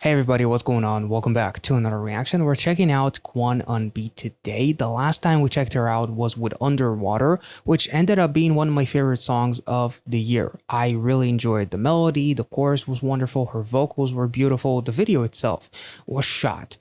Hey everybody, what's going on? Welcome back to another reaction. We're checking out Kwon Eunbi today. The last time we checked her out was with Underwater, which ended up being one of my favorite songs of the year. I really enjoyed the melody, the chorus was wonderful, her vocals were beautiful, the video itself was shot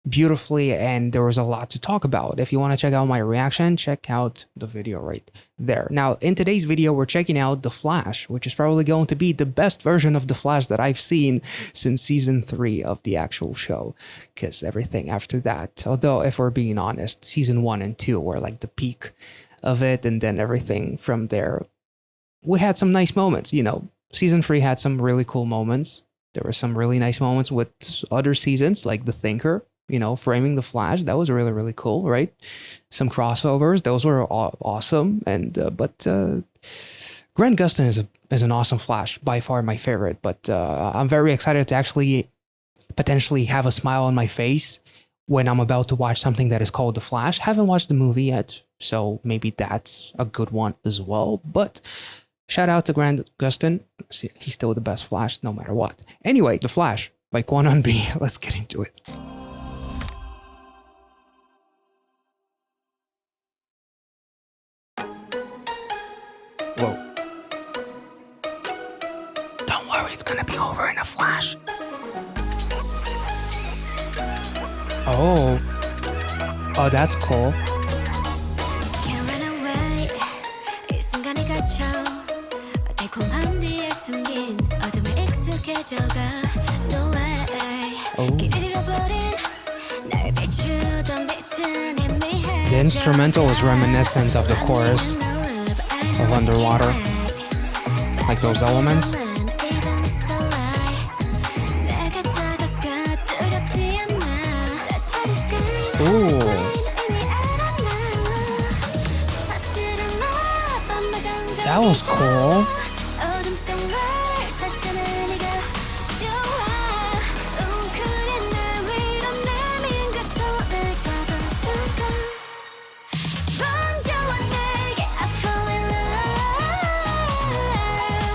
beautifully, and there was a lot to talk about. If you want to check out my reaction, check out the video right there. Now, in today's video, we're checking out The Flash, which is probably going to be the best version of The Flash that I've seen since season 3 of the actual show, because everything after that, although if we're being honest, season 1 and 2 were like the peak of it, and then everything from there, we had some nice moments. Season 3 had some really cool moments. There were some really nice moments with other seasons, like The Thinker, framing the Flash. That was really, really cool, right? Some crossovers, those were awesome. And but Grant Gustin is an awesome Flash, by far my favorite. But I'm very excited to actually potentially have a smile on my face when I'm about to watch something that is called The Flash. Haven't watched the movie yet, so maybe that's a good one as well. But shout out to Grant Gustin. He's still the best Flash, no matter what. Anyway, The Flash by Kwon Eunbi. Let's get into it. Whoa. Don't worry, it's gonna be over in a flash. Oh. Oh, that's cool. Oh. The instrumental is reminiscent of the chorus of Underwater, like those elements. Ooh. That was cool.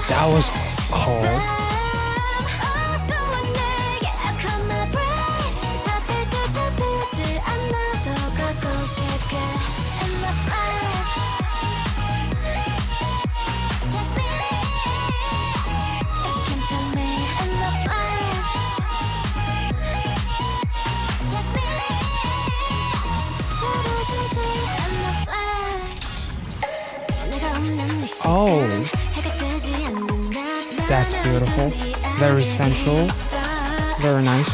That was cool. Oh. That's beautiful. Very sensual. Very nice.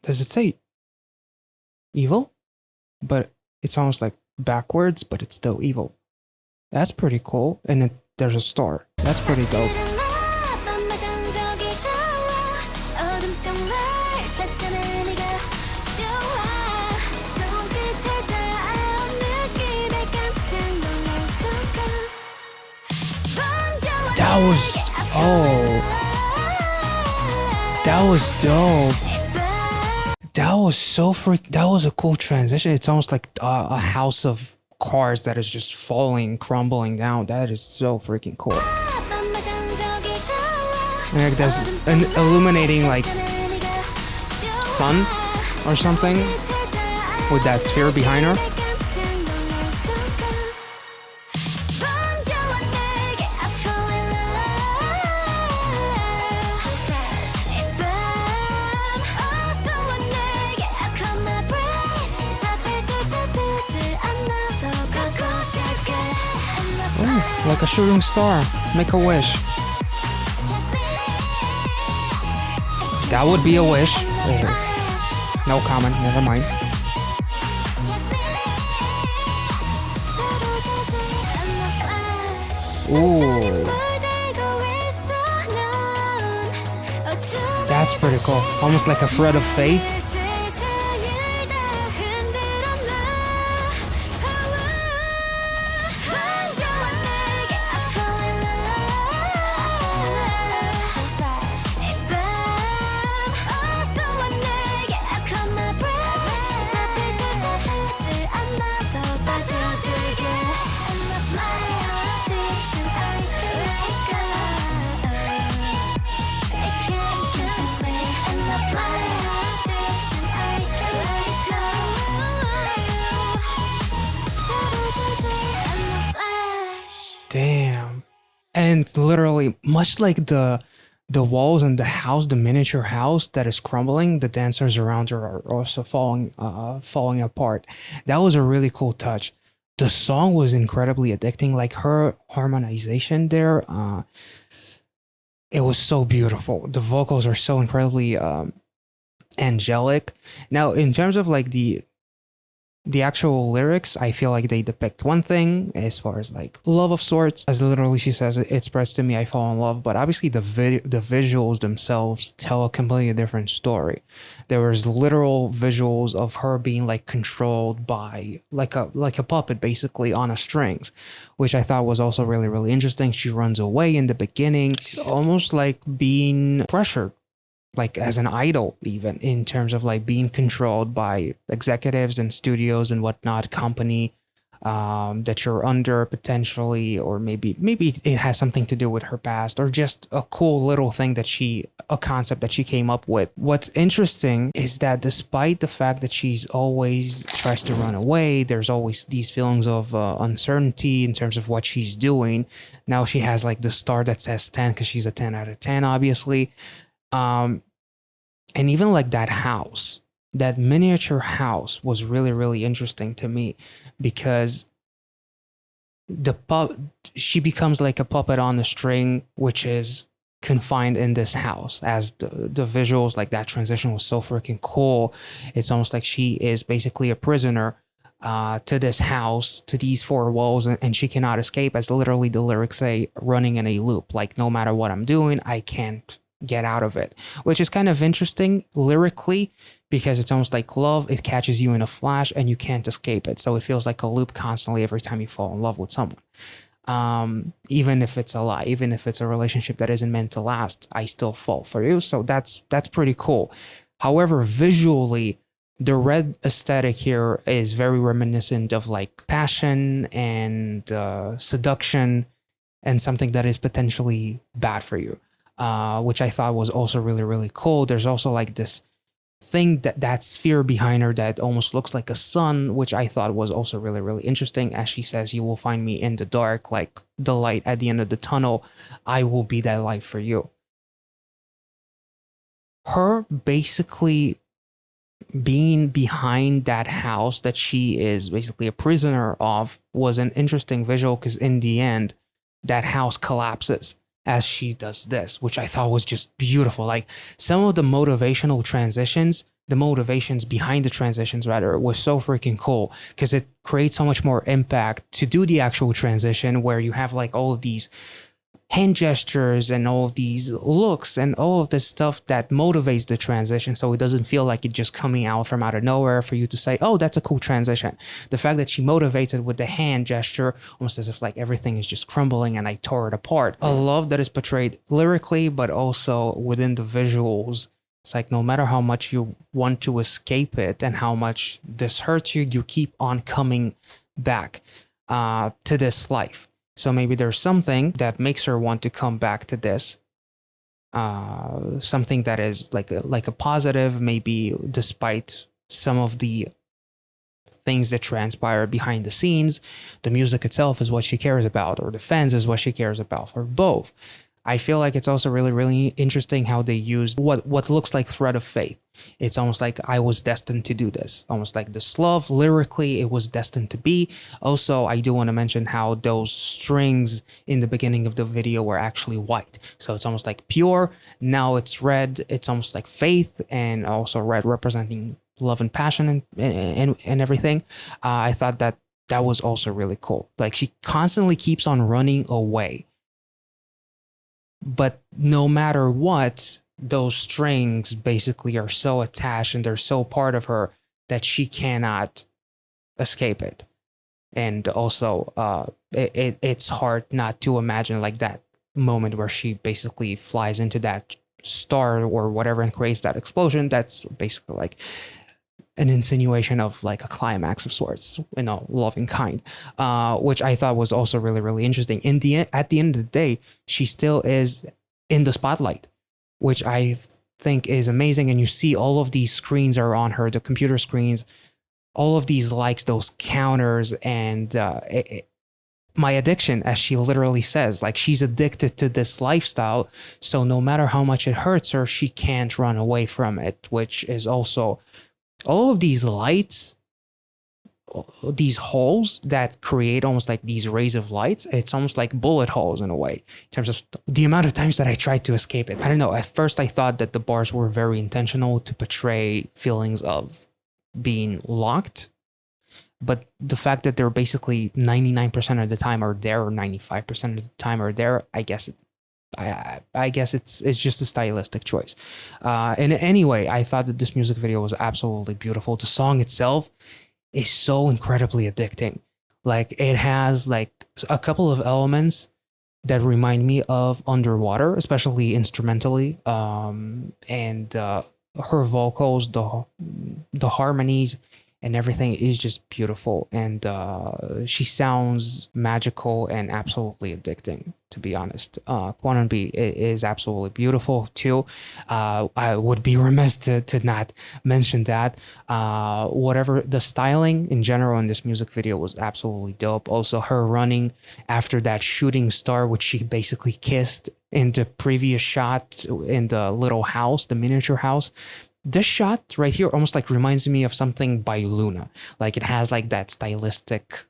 Does it say evil? But it's almost like backwards, but it's still evil. That's pretty cool. And there's a star. That's pretty dope. That was dope. That was a cool transition. It's almost like a house of cars that is just falling, crumbling down. That is so freaking cool. And like there's an illuminating like sun or something with that sphere behind her. Oh, like a shooting star. Make a wish. That would be a wish. Oh. No comment, never mind. Ooh. That's pretty cool. Almost like a thread of faith. And literally, much like the walls and the house, the miniature house that is crumbling, the dancers around her are also falling apart. That was a really cool touch. The song was incredibly addicting. Like her harmonization there, it was so beautiful. The vocals are so incredibly angelic. Now, in terms of like the actual lyrics, I feel like they depict one thing as far as like love of sorts. As literally she says, it spreads to me, I fall in love. But obviously the visuals themselves tell a completely different story. There was literal visuals of her being like controlled by like a puppet basically on a strings, which I thought was also really, really interesting. She runs away in the beginning, it's almost like being pressured, like as an idol, even in terms of like being controlled by executives and studios and whatnot, company that you're under potentially, or maybe it has something to do with her past, or just a cool little thing that a concept that she came up with. What's interesting is that despite the fact that she's always tries to run away, there's always these feelings of uncertainty in terms of what she's doing. Now she has like the star that says 10 because she's a 10 out of 10, obviously. um and even like that house, that miniature house was really, really interesting to me because the she becomes like a puppet on the string, which is confined in this house. As the visuals, like that transition was so freaking cool. It's almost like she is basically a prisoner to this house, to these four walls, and she cannot escape, as literally the lyrics say, running in a loop. Like, no matter what I'm doing, I can't get out of it, which is kind of interesting lyrically because it's almost like love. It catches you in a flash and you can't escape it. So it feels like a loop constantly every time you fall in love with someone. Even if it's a lie, even if it's a relationship that isn't meant to last, I still fall for you. So that's pretty cool. However, visually, the red aesthetic here is very reminiscent of like passion and seduction and something that is potentially bad for you, which I thought was also really, really cool. There's also like this thing, that sphere behind her that almost looks like a sun, which I thought was also really, really interesting. As she says, you will find me in the dark, like the light at the end of the tunnel. I will be that light for you. Her basically being behind that house that she is basically a prisoner of was an interesting visual because in the end, that house collapses as she does this, which I thought was just beautiful. Like some of the motivational transitions, the motivations behind the transitions rather, was so freaking cool because it creates so much more impact to do the actual transition where you have like all of these hand gestures and all of these looks and all of this stuff that motivates the transition, so it doesn't feel like it just coming out from out of nowhere for you to say, oh, that's a cool transition. The fact that she motivates it with the hand gesture, almost as if like everything is just crumbling and I tore it apart. A love that is portrayed lyrically but also within the visuals. It's like no matter how much you want to escape it and how much this hurts you, you keep on coming back to this life. So maybe there's something that makes her want to come back to this. Something that is like a positive, maybe despite some of the things that transpire behind the scenes. The music itself is what she cares about, or the fans is what she cares about, or both. I feel like it's also really, really interesting how they used what looks like thread of faith. It's almost like I was destined to do this. Almost like this love, lyrically, it was destined to be. Also, I do want to mention how those strings in the beginning of the video were actually white. So it's almost like pure. Now it's red. It's almost like faith, and also red representing love and passion and everything. I thought that was also really cool. Like she constantly keeps on running away. But no matter what, those strings basically are so attached and they're so part of her that she cannot escape it. And also, it's hard not to imagine like that moment where she basically flies into that star or whatever and creates that explosion. That's basically like an insinuation of like a climax of sorts, loving kind, which I thought was also really, really interesting. At the end of the day, she still is in the spotlight, which I think is amazing. And you see all of these screens are on her, the computer screens, all of these likes, those counters, and my addiction, as she literally says. Like, she's addicted to this lifestyle, so no matter how much it hurts her, she can't run away from it, which is also all of these lights, these holes that create almost like these rays of lights. It's almost like bullet holes in a way, in terms of the amount of times that I tried to escape it. I don't know. At first, I thought that the bars were very intentional to portray feelings of being locked, but the fact that they're basically 99% of the time are there, or 95% of the time are there, I guess I guess it's just a stylistic choice. And anyway, I thought that this music video was absolutely beautiful. The song itself is so incredibly addicting. Like, it has like a couple of elements that remind me of Underwater, especially instrumentally. And her vocals, the harmonies and everything is just beautiful, and she sounds magical and absolutely addicting, to be honest. Kwon is absolutely beautiful too. I would be remiss to not mention that. Whatever the styling in general in this music video was absolutely dope. Also, her running after that shooting star, which she basically kissed in the previous shot in the little house, the miniature house. This shot right here almost like reminds me of something by Luna. Like, it has like that stylistic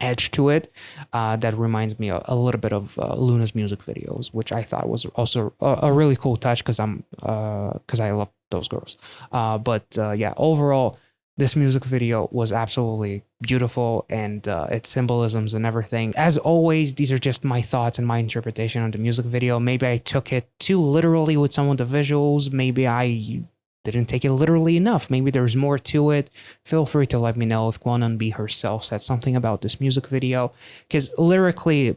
edge to it that reminds me a little bit of Luna's music videos, which I thought was also a really cool touch, because I love those girls. But yeah, overall, this music video was absolutely beautiful, and its symbolisms and everything. As always, these are just my thoughts and my interpretation on the music video. Maybe I took it too literally with some of the visuals. Maybe I didn't take it literally enough. Maybe there's more to it. Feel free to let me know if Eunbi herself said something about this music video, because lyrically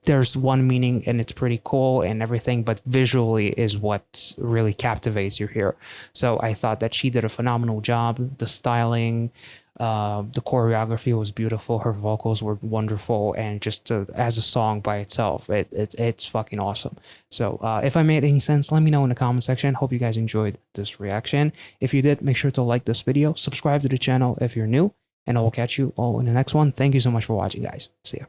there's one meaning and it's pretty cool and everything, but visually is what really captivates you here. So I thought that she did a phenomenal job. The styling, the choreography was beautiful. Her vocals were wonderful, and just as a song by itself, it's fucking awesome. So if I made any sense, let me know in the comment section. Hope you guys enjoyed this reaction. If you did, make sure to like this video, subscribe to the channel if you're new, and I will catch you all in the next one. Thank you so much for watching, guys. See ya.